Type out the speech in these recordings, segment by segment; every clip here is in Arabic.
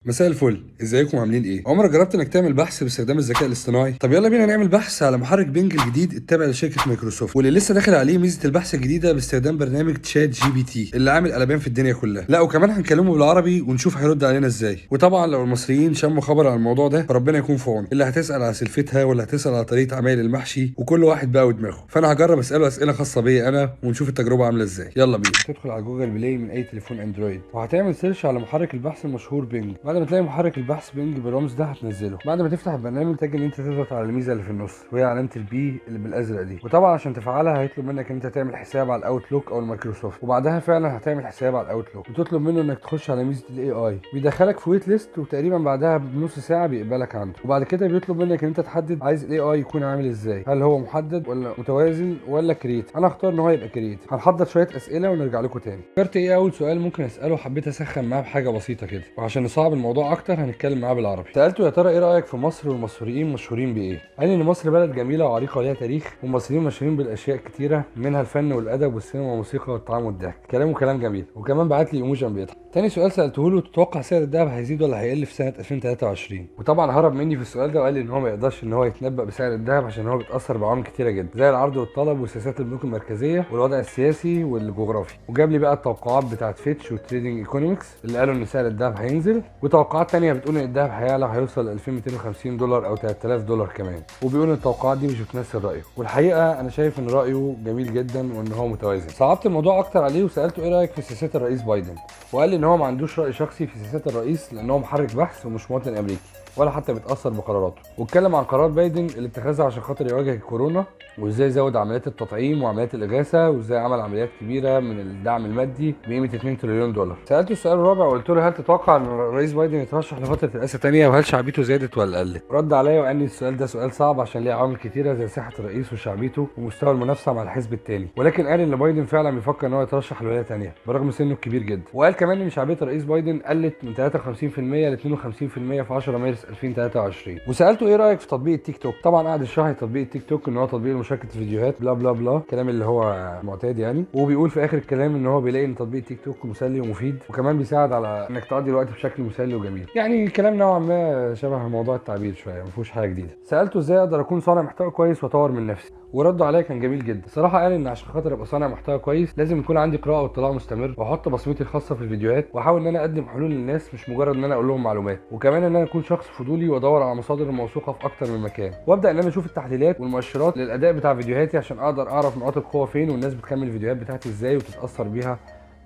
مساء الفل، ازيكم عاملين ايه؟ عمرك جربت انك تعمل بحث باستخدام الذكاء الاصطناعي؟ طب يلا بينا نعمل بحث على محرك بينج الجديد التابع لشركه مايكروسوفت، واللي لسه داخل عليه ميزه البحث الجديده باستخدام برنامج تشات جي بي تي اللي عامل قلبان في الدنيا كلها. لا وكمان هنكلمه بالعربي ونشوف هيرد علينا ازاي. وطبعا لو المصريين شموا خبر عن الموضوع ده فربنا يكون في عون، اللي هتسال على سلفتها واللي هتسال على طريقه عمايل المحشي، وكل واحد بقى ودماغه. فانا هجرب اساله اسئله خاصه بيا انا ونشوف التجربه عامله ازاي. يلا بينا. تدخل على جوجل بلاي من اي تليفون اندرويد وهتعمل سيرش على محرك البحث المشهور بينج. بعد ما تلاقي محرك البحث بينج بالرمز ده هتنزله. بعد ما تفتح البرنامج تجي ان انت تضغط على الميزه اللي في النص وهي علامه البي اللي بالازرق دي، وطبعا عشان تفعلها هيطلب منك ان انت تعمل حساب على الاوتلوك او المايكروسوفت، وبعدها فعلا هتعمل حساب على الاوتلوك وتطلب منه انك تخش على ميزه الاي اي، بيدخلك في ويت ليست وتقريبا بعدها بنص ساعه بيقبلك عنده. وبعد كده بيطلب منك ان انت تحدد عايز الاي اي يكون عامل ازاي، هل هو محدد ولا متوازن ولا كريت. انا اختار ان هو يبقى كريت. هنحضر شويه اسئله ونرجع لكم تاني. فكرت ايه اول سؤال ممكن اساله؟ حبيت اسخن معاه بحاجه بسيطه كده، وعشان نصعب الموضوع اكتر هنتكلم معاه بالعربي. سالته يا ترى ايه رايك في مصر والمصريين مشهورين بايه؟ قال لي ان مصر بلد جميله وعريقه وليها تاريخ، والمصريين مشهورين بالاشياء كتيره منها الفن والادب والسينما والموسيقى والطعام والضحك. كلامه كلام جميل، وكمان بعت لي ايموجي بيضحك. تاني سؤال سالته له تتوقع سعر الذهب هيزيد ولا هيقل في سنه 2023؟ وطبعا هرب مني في السؤال ده وقال لي ان هو ما يقدرش ان هو يتنبأ بسعر الذهب عشان هو بيتاثر بعوامل كتيره جدا زي العرض والطلب وسياسات البنوك المركزيه والوضع السياسي والجغرافي. وجاب لي بقى التوقعات بتاعت فيتش وتريدنج ايكونومكس اللي قالوا ان سعر الذهب هينزل، وتوقعات تانية بتقول ان الذهب هيعلى وهيوصل ل 2250 دولار او 3000 دولار كمان. وبيقول ان التوقعات دي مش بتمثل رايه، والحقيقه انا شايف ان رايه جميل جدا وان هو متوازن. صعبت الموضوع اكتر عليه وسالته ايه رايك في سياسات الرئيس بايدن، وقال لي ان هو ما عندوش راي شخصي في سياسات الرئيس لان هو محرك بحث ومش مواطن امريكي ولا حتى بيتاثر بقراراته. واتكلم عن قرار بايدن اللي اتخذها عشان خاطر يواجه الكورونا، وازاي زود عمليات التطعيم وعمليات الاغاثه، وازاي عمل عمليات كبيره من الدعم المادي بقيمه 2 تريليون دولار. سالته السؤال الرابع وقلت له هل تتوقع ان الرئيس بايدن يترشح لفتره رئاسه ثانيه، وهل شعبيته زادت ولا قلت؟ رد عليا وقال لي السؤال ده سؤال صعب عشان ليه عوامل كتيره زي صحه الرئيس وشعبيته ومستوى المنافسه مع الحزب التاني، ولكن قال ان بايدن فعلا بيفكر ان هو يترشح لولايه ثانيه برغم سنه الكبير جدا. وقال كمان ان شعبيه الرئيس بايدن قلت من 53% ل 52% في 10 مارس 2023. وسالته ايه رايك في تطبيق التيك توك. طبعا قعد يشرح لي تطبيق التيك توك ان هو تطبيق لمشاركه الفيديوهات بلا بلا بلا، الكلام اللي هو معتاد يعني. وبيقول في اخر الكلام ان هو بيلاقي ان تطبيق التيك توك مسلي ومفيد، وكمان بيساعد على انك تقضي الوقت بشكل مسلي وجميل. يعني كلام نوعا ما شبه موضوع التعبير شويه، ما فيهوش حاجه جديده. سالته ازاي اقدر اكون صانع محتوى كويس واطور من نفسي، ورده عليا كان جميل جدا. صراحه قال ان عشان خاطر ابقى صانع محتوى كويس لازم يكون عندي قراءه واطلاع مستمر، واحط بصمتي الخاصه في الفيديوهات، واحاول ان انا اقدم حلول للناس مش مجرد ان انا اقول لهم معلومات، وكمان ان انا اكون شخص فضولي وادور على مصادر موثوقه في اكتر من مكان، وابدا ان انا اشوف التحليلات والمؤشرات للاداء بتاع فيديوهاتي عشان اقدر اعرف نقاط القوه فين والناس بتكمل الفيديوهات بتاعتي ازاي وتتاثر بيها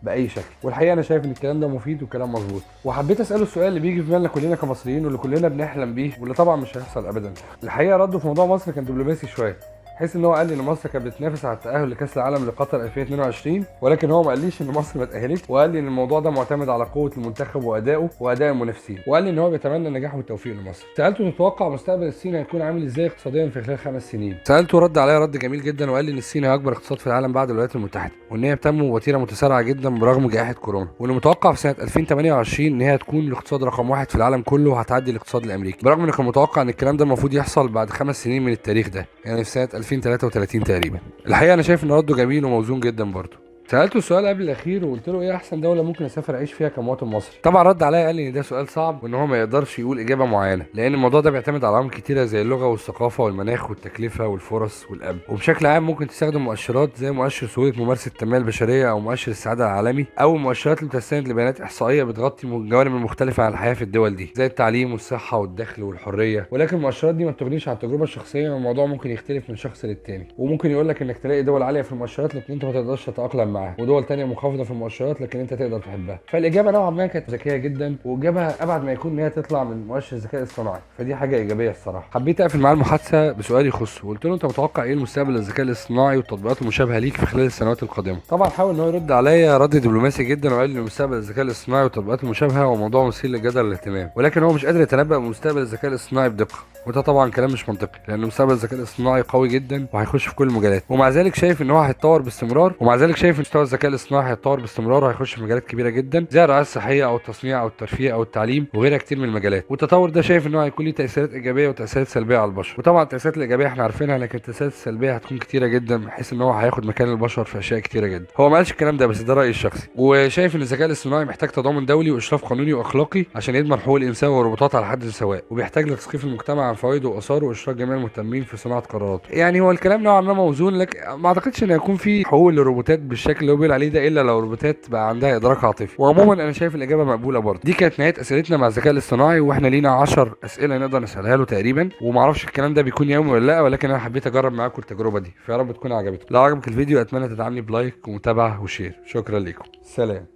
باي شكل. والحقيقه انا شايف ان الكلام ده مفيد وكلام مظبوط. وحبيت اساله السؤال اللي بيجي في بالنا كلنا كمصريين واللي كلنا بنحلم بيه واللي طبعا مش هيحصل ابدا. الحقيقه رده في موضوع مصر كان دبلوماسي شويه، حيث ان هو قال لي ان مصر كانت بتنافس على التاهل لكاس العالم لقطر 2022، ولكن هو ما قاليش ان مصر ما اتاهلتش، وقال لي ان الموضوع ده معتمد على قوه المنتخب وادائه واداء المنافسين، وقال لي ان هو بيتمنى النجاح والتوفيق لمصر. سالته تتوقع مستقبل الصين هيكون عامل ازاي اقتصاديا في خلال 5 سنين. سالته رد عليا رد جميل جدا وقال لي ان الصين هي اكبر اقتصاد في العالم بعد الولايات المتحده، وان هي بتنمو بوتيره متسارعه جدا برغم جائحه كورونا، وانه متوقع في سنه 2028 ان هي تكون الاقتصاد رقم 1 في العالم كله وهتعدي الاقتصاد الامريكي، برغم ان كان متوقع ان الكلام ده المفروض يحصل بعد 5 سنين من التاريخ ده، يعني في سنه 2033 تقريبا. الحقيقه انا شايف ان رده جميل وموزون جدا برضه. سالته السؤال قبل الاخير وقلت له ايه احسن دوله ممكن اسافر اعيش فيها كمواطن مصري. طبعا رد عليا قال لي ان ده سؤال صعب وان هو ما يقدرش يقول اجابه معينه، لان الموضوع ده بيعتمد على عوامل كتيره زي اللغه والثقافه والمناخ والتكلفه والفرص والامن. وبشكل عام ممكن تستخدم مؤشرات زي مؤشر سهوله ممارسه التنميه البشريه او مؤشر السعاده العالمي، او المؤشرات اللي بتستند لبيانات احصائيه بتغطي الجوانب المختلفه عن الحياه في الدول دي زي التعليم والصحه والدخل والحريه. ولكن المؤشرات دي ما بتغنيش عن التجربه الشخصيه، والموضوع ممكن يختلف من شخص للتاني، وممكن يقول لك انك تلاقي دول عاليه في المؤشرات لكن انت ما تقدرش تتاقلم معاها، ودول تانية منخفضه في المؤشرات لكن انت تقدر تحبها. فالاجابه نوعا ما كانت ذكيه جدا، واجابه ابعد ما يكون ان هي تطلع من مؤشر الذكاء الاصطناعي، فدي حاجه ايجابيه الصراحه. حبيت اقفل معاه المحادثه بسؤال يخصه وقلت له انت متوقع ايه المستقبل للذكاء الاصطناعي والتطبيقات المشابهه ليك في خلال السنوات القادمه. طبعا حاول ان هو يرد عليا رد دبلوماسي جدا وقال لي ان مستقبل الذكاء الاصطناعي والتطبيقات المشابهه هو موضوع مثير للجدل والاهتمام، ولكن هو مش قادر يتنبأ بمستقبل الذكاء الاصطناعي بدقه. وده طبعا كلام مش منطقي، لان مستقبل الذكاء الاصطناعي قوي جدا وهيخش في كل المجالات. ومع ذلك شايف ان هو هيتطور باستمرار، مستوى الذكاء الاصطناعي هيتطور باستمرار وهيخش في مجالات كبيره جدا زي الرعايه الصحيه او التصنيع او الترفيه او التعليم وغيرها كتير من المجالات. والتطور ده شايف ان هو هيكون ليه تاثيرات ايجابيه وتاثيرات سلبيه على البشر. وطبعا التاثيرات الايجابيه احنا عارفينها، لكن التاثيرات السلبيه هتكون كتيره جدا، بحيث ان هو هياخد مكان البشر في اشياء كتيره جدا. هو ما قالش الكلام ده، بس ده رايي الشخصي. وشايف ان الذكاء الاصطناعي محتاج تضامن دولي واشراف قانوني واخلاقي عشان يضمن حقوق الانسان والرباطات على حد سواء، وبيحتاج لتثقيف المجتمع عن فوائده واثاره واشراك جميع المهتمين في صناعه قراراته. يعني هو الكلام نوعا ما موزون، لكن ما اعتقدش ان هيكون في حقوق للروبوتات بالشكل اللي هو بيقول عليه ده، الا لو الروبوتات بقى عندها ادراك عاطفي. وعموما انا شايف الاجابه مقبوله برضه. دي كانت نهايه اسئلتنا مع الذكاء الاصطناعي، واحنا لينا 10 اسئله نقدر نسالها له تقريبا، وما اعرفش الكلام ده بيكون يومي ولا لا، ولكن انا حبيت اجرب معاكم التجربه دي، فيا رب تكون عجبتكم. لو عجبك الفيديو اتمنى تدعمني بلايك ومتابعه وشير. شكرا لكم، سلام.